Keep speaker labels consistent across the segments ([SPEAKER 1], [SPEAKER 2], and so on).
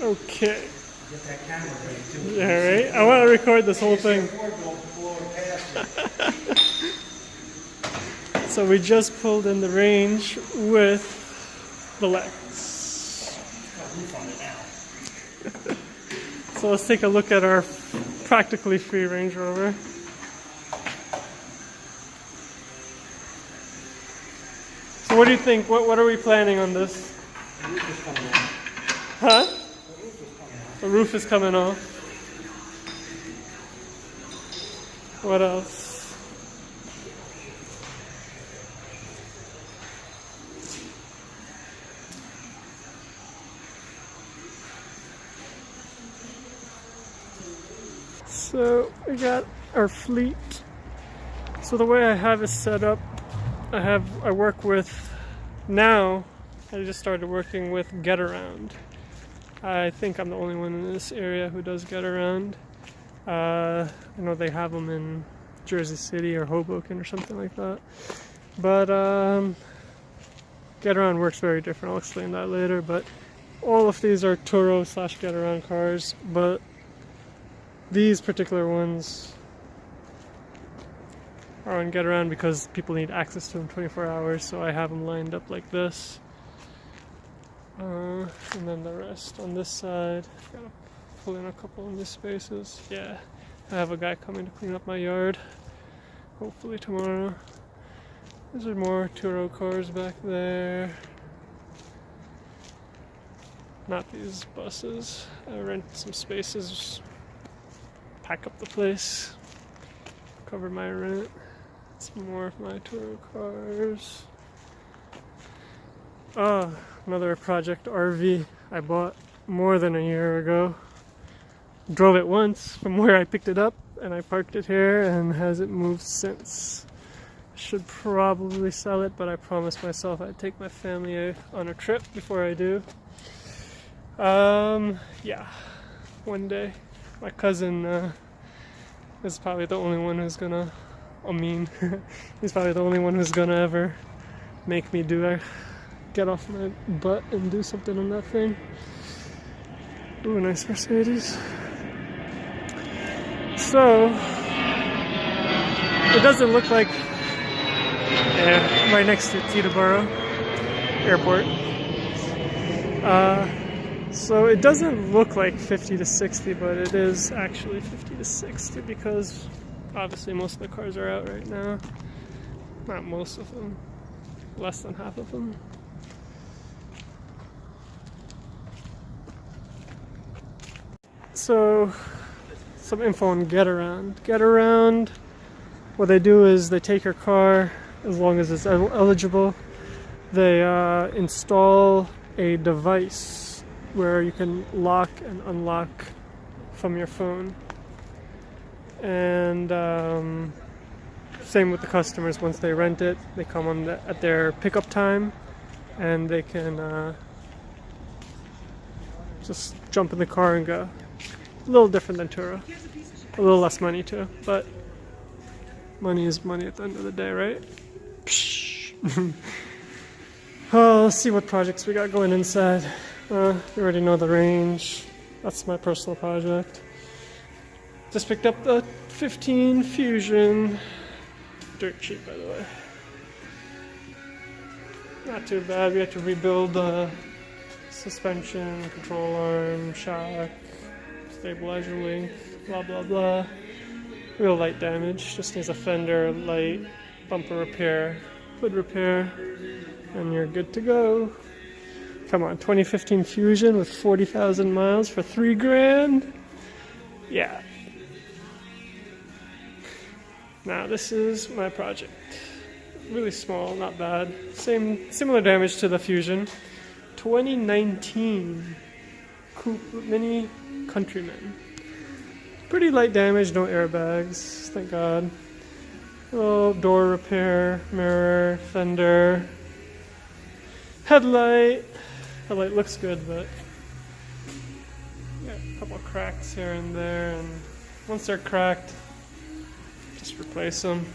[SPEAKER 1] Okay.
[SPEAKER 2] Get that camera ready too.
[SPEAKER 1] Yeah, right? I want to record this whole thing. So we just pulled in the range with the Lex. So let's take a look at our practically free Range Rover. So what do you think? What are we planning on this?
[SPEAKER 2] The roof is coming off.
[SPEAKER 1] Huh?
[SPEAKER 2] The roof is coming off.
[SPEAKER 1] The roof is coming off. What else? So we got our fleet. So the way I have it set up, I work with now. I just started working with Getaround. I think I'm the only one in this area who does Getaround. I know they have them in Jersey City or Hoboken or something like that. But Getaround works very different. I'll explain that later. But all of these are Turo / Getaround cars. But these particular ones are on Getaround because people need access to them 24 hours. So I have them lined up like this. And then the rest on this side. Gotta pull in a couple of these spaces. Yeah, I have a guy coming to clean up my yard. Hopefully tomorrow. These are more Turo cars back there. Not these buses. I rent some spaces. Pack up the place. Cover my rent. Some more of my Turo cars. Another Project RV I bought more than a year ago. Drove it once from where I picked it up and I parked it here and hasn't moved since. Should probably sell it, but I promised myself I'd take my family on a trip before I do. Yeah, one day. My cousin is probably the only one who's gonna, he's probably the only one who's gonna ever make me get off my butt and do something on that thing. Ooh, nice Mercedes. So, it doesn't look like, right next to Teterboro Airport. So it doesn't look like 50 to 60, but it is actually 50 to 60 because obviously most of the cars are out right now. Not most of them, less than half of them. So, some info on Getaround. Getaround, what they do is they take your car, as long as it's eligible, they install a device where you can lock and unlock from your phone. And same with the customers. Once they rent it, they come on at their pickup time and they can just jump in the car and go. A little different than Turo. A little less money too, but money is money at the end of the day, right? Let's see what projects we got going inside. You already know the Range. That's my personal project. Just picked up the 15 Fusion. Dirt cheap, by the way. Not too bad. We had to rebuild the suspension, control arm, shock, stabilizer link, blah blah blah. Real light damage. Just needs a fender, light, bumper repair, hood repair, and you're good to go. Come on, 2015 Fusion with 40,000 miles for $3,000. Yeah. Now this is my project. Really small, not bad. Similar damage to the Fusion. 2019 Coupe Mini Countryman. Pretty light damage, no airbags, thank God. Oh, door repair, mirror, fender, headlight. Headlight looks good, but yeah, a couple of cracks here and there, and once they're cracked, just replace them.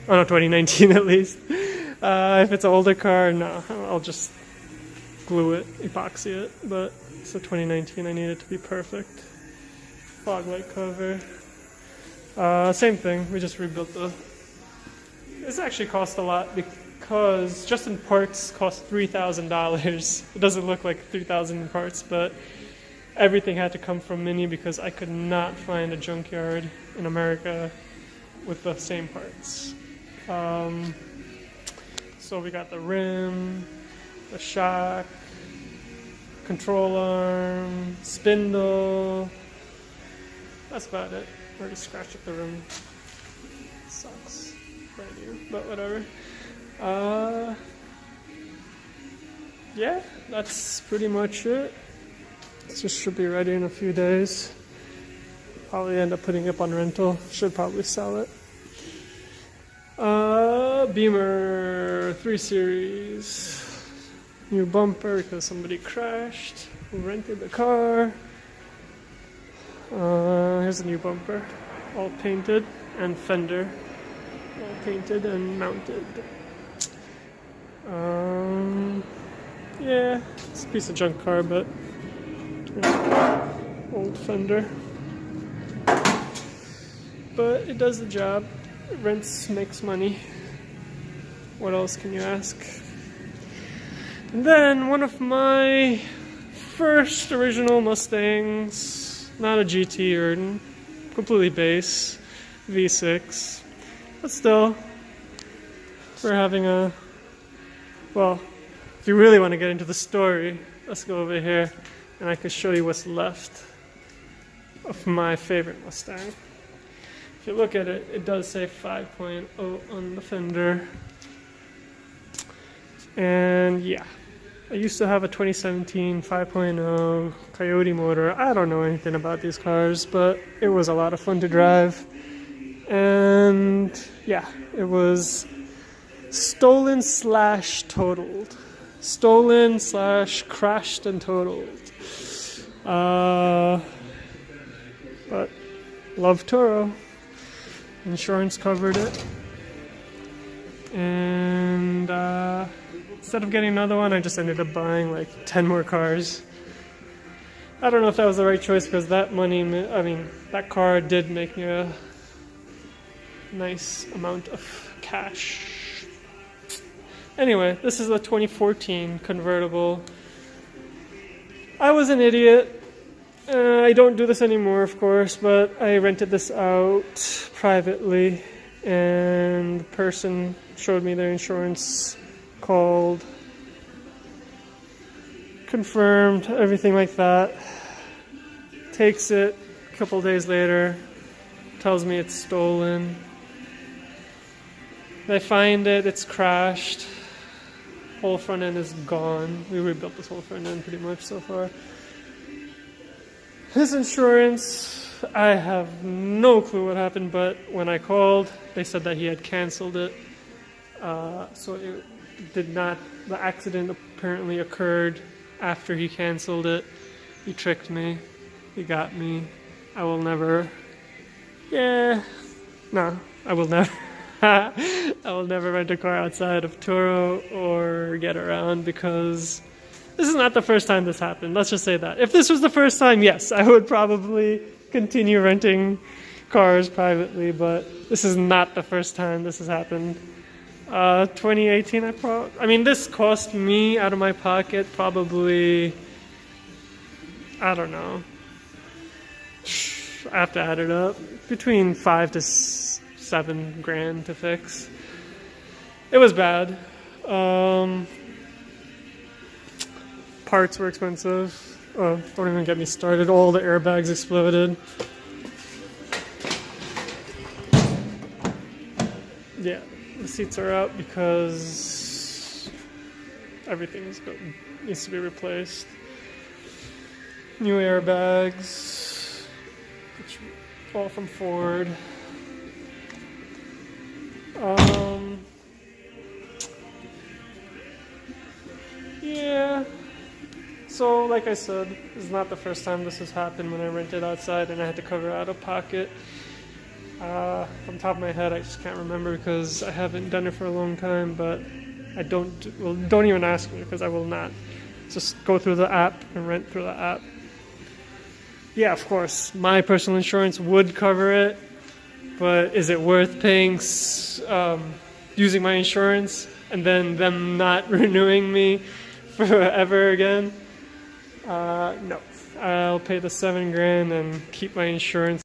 [SPEAKER 1] Oh no, 2019 at least. If it's an older car, no, I'll just glue it, epoxy it, but it's a 2019, I need it to be perfect. Fog light cover. Same thing, we just rebuilt the... This actually cost a lot because just in parts cost $3,000. It doesn't look like 3,000 in parts, but everything had to come from Mini because I could not find a junkyard in America with the same parts. So we got the rim, the shock, control arm, spindle. That's about it. I already scratched up the rim. Sucks. Brand new, but whatever. Yeah, that's pretty much it. This should be ready in a few days. Probably end up putting it up on rental. Should probably sell it. Beamer 3 Series. New bumper because somebody crashed. Who rented the car. Here's a new bumper. All painted. And fender. All painted and mounted. Yeah, it's a piece of junk car, but old fender. But it does the job. It rents, makes money. What else can you ask? And then one of my first original Mustangs, not a GT or completely base, V6. But still, we're having a, well, if you really want to get into the story, let's go over here and I can show you what's left of my favorite Mustang. If you look at it, it does say 5.0 on the fender. And yeah, I used to have a 2017 5.0 Coyote motor. I don't know anything about these cars, but it was a lot of fun to drive. And yeah, it was stolen slash totaled. Stolen slash crashed and totaled. But love Turo. Insurance covered it. And instead of getting another one, I just ended up buying like 10 more cars. I don't know if that was the right choice because that money, I mean, that car did make me a nice amount of cash. Anyway, this is a 2014 convertible. I was an idiot. I don't do this anymore, of course, but I rented this out privately, and the person showed me their insurance, called, confirmed, everything like that. Takes it a couple days later, tells me it's stolen. They find it, it's crashed. Whole front end is gone. We rebuilt this whole front end pretty much so far. His insurance, I have no clue what happened, but when I called, they said that he had canceled it. So it did not, the accident apparently occurred after he canceled it. He tricked me. He got me. I will never, I will never. I will never rent a car outside of Turo or Getaround because this is not the first time this happened. Let's just say that. If this was the first time, yes, I would probably continue renting cars privately, but this is not the first time this has happened. 2018, I mean, this cost me out of my pocket probably, I don't know, I have to add it up, between 5 to 7 grand to fix. It was bad. Parts were expensive. Oh, don't even get me started. All the airbags exploded. Yeah, the seats are out because everything needs to be replaced. New airbags, which all from Ford. Yeah. So, like I said, this is not the first time this has happened when I rented outside and I had to cover out of pocket. From the top of my head, I just can't remember because I haven't done it for a long time, but I don't even ask me because I will not. Just go through the app and rent through the app. Yeah, of course, my personal insurance would cover it, but is it worth paying, using my insurance and then them not renewing me forever again? No. I'll pay the $7 grand and keep my insurance.